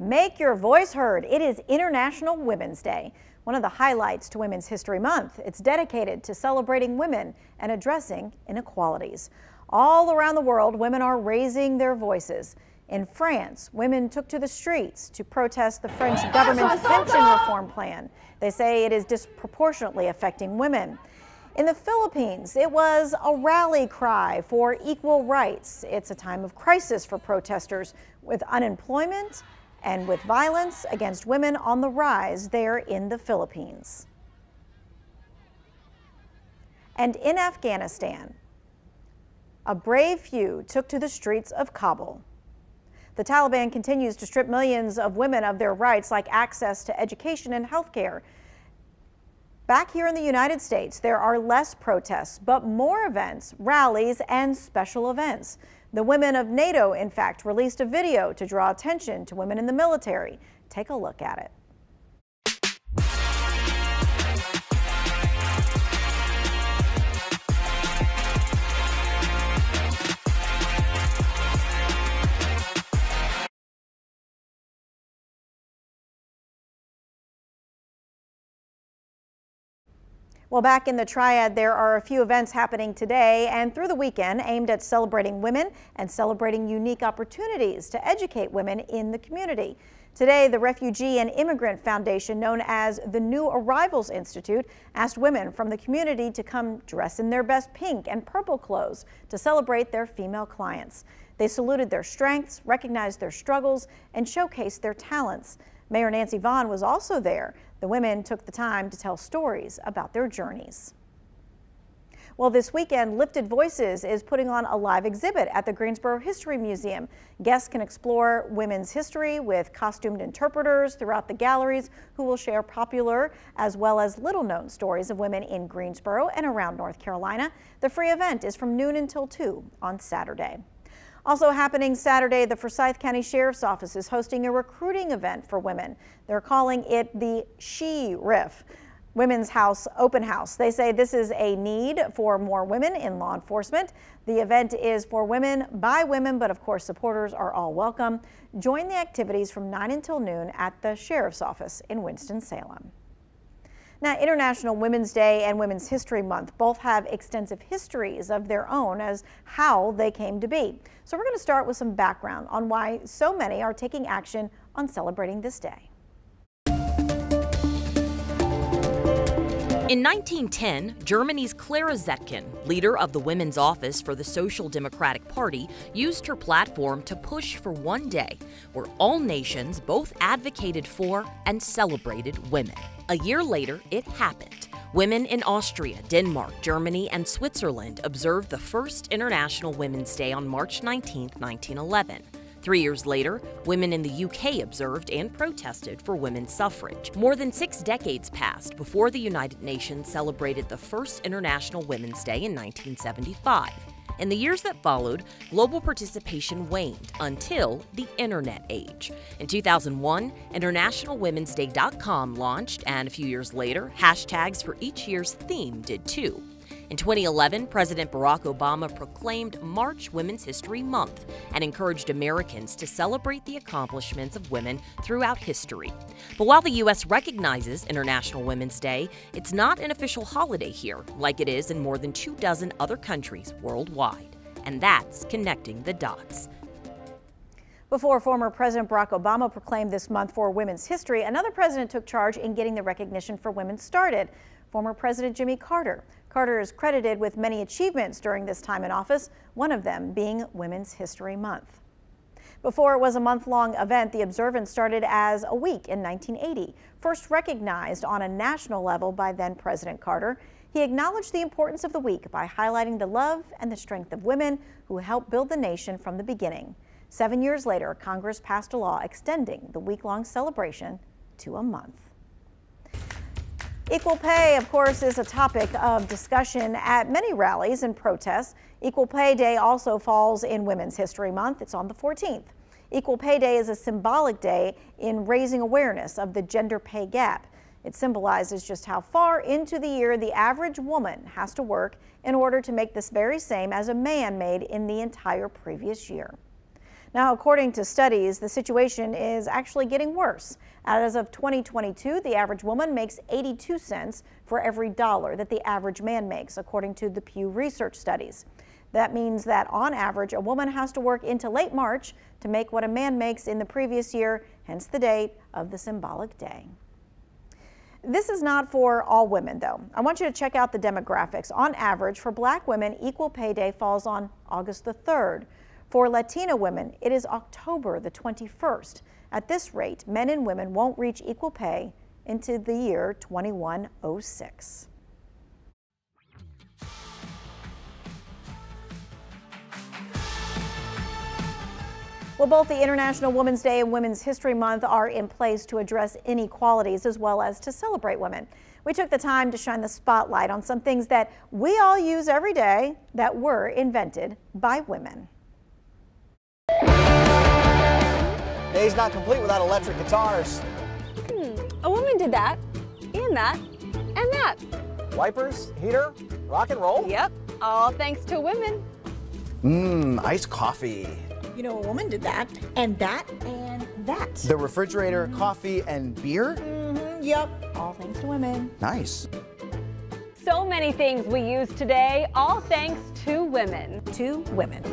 Make your voice heard. It is International Women's Day, one of the highlights to Women's History Month. It's dedicated to celebrating women and addressing inequalities. All around the world, women are raising their voices. In France, women took to the streets to protest the French government's pension reform plan. They say it is disproportionately affecting women. In the Philippines, it was a rally cry for equal rights. It's a time of crisis for protesters, with unemployment and with violence against women on the rise there in the Philippines. And in Afghanistan, a brave few took to the streets of Kabul. The Taliban continues to strip millions of women of their rights, like access to education and health care. Back here in the United States, there are less protests, but more events, rallies, and special events. The women of NATO, in fact, released a video to draw attention to women in the military. Take a look at it. Well, back in the Triad, there are a few events happening today and through the weekend aimed at celebrating women and celebrating unique opportunities to educate women in the community. Today, the Refugee and Immigrant Foundation, known as the New Arrivals Institute, asked women from the community to come dress in their best pink and purple clothes to celebrate their female clients. They saluted their strengths, recognized their struggles, and showcased their talents. Mayor Nancy Vaughn was also there. The women took the time to tell stories about their journeys. Well, this weekend, Lifted Voices is putting on a live exhibit at the Greensboro History Museum. Guests can explore women's history with costumed interpreters throughout the galleries who will share popular as well as little-known stories of women in Greensboro and around North Carolina. The free event is from noon until 2 on Saturday. Also happening Saturday, the Forsyth County Sheriff's Office is hosting a recruiting event for women. They're calling it the She-Riff, Women's House Open House. They say this is a need for more women in law enforcement. The event is for women by women, but of course supporters are all welcome. Join the activities from 9 until noon at the Sheriff's Office in Winston-Salem. Now, International Women's Day and Women's History Month both have extensive histories of their own as how they came to be. So we're going to start with some background on why so many are taking action on celebrating this day. In 1910, Germany's Clara Zetkin, leader of the Women's Office for the Social Democratic Party, used her platform to push for one day where all nations both advocated for and celebrated women. A year later, it happened. Women in Austria, Denmark, Germany, and Switzerland observed the first International Women's Day on March 19, 1911. 3 years later, women in the UK observed and protested for women's suffrage. More than 6 decades passed before the United Nations celebrated the first International Women's Day in 1975. In the years that followed, global participation waned until the internet age. In 2001, InternationalWomen'sDay.com launched, and a few years later, hashtags for each year's theme did too. In 2011, President Barack Obama proclaimed March Women's History Month and encouraged Americans to celebrate the accomplishments of women throughout history. But while the U.S. recognizes International Women's Day, it's not an official holiday here, like it is in more than 24 other countries worldwide. And that's connecting the dots. Before former President Barack Obama proclaimed this month for women's history, another president took charge in getting the recognition for women started. Former President Jimmy Carter. Carter is credited with many achievements during this time in office, one of them being Women's History Month. Before it was a month-long event, the observance started as a week in 1980, first recognized on a national level by then President Carter. He acknowledged the importance of the week by highlighting the love and the strength of women who helped build the nation from the beginning. 7 years later, Congress passed a law extending the week-long celebration to a month. Equal pay, of course, is a topic of discussion at many rallies and protests. Equal Pay Day also falls in Women's History Month. It's on the 14th. Equal Pay Day is a symbolic day in raising awareness of the gender pay gap. It symbolizes just how far into the year the average woman has to work in order to make this very same as a man made in the entire previous year. Now, according to studies, the situation is actually getting worse. As of 2022, the average woman makes 82 cents for every dollar that the average man makes, according to the Pew Research studies. That means that on average, a woman has to work into late March to make what a man makes in the previous year, hence the date of the symbolic day. This is not for all women, though. I want you to check out the demographics. On average, for Black women, Equal Pay Day falls on August the 3rd. For Latina women, it is October the 21st. At this rate, men and women won't reach equal pay into the year 2106. Well, both the International Women's Day and Women's History Month are in place to address inequalities as well as to celebrate women. We took the time to shine the spotlight on some things that we all use every day that were invented by women. Day's not complete without electric guitars. A woman did that, and that, and that. Wipers, heater, rock and roll. Yep, all thanks to women. Iced coffee. You know, a woman did that, and that, and that. The refrigerator, coffee, and beer? Yep, all thanks to women. Nice. So many things we use today, all thanks to women. To women.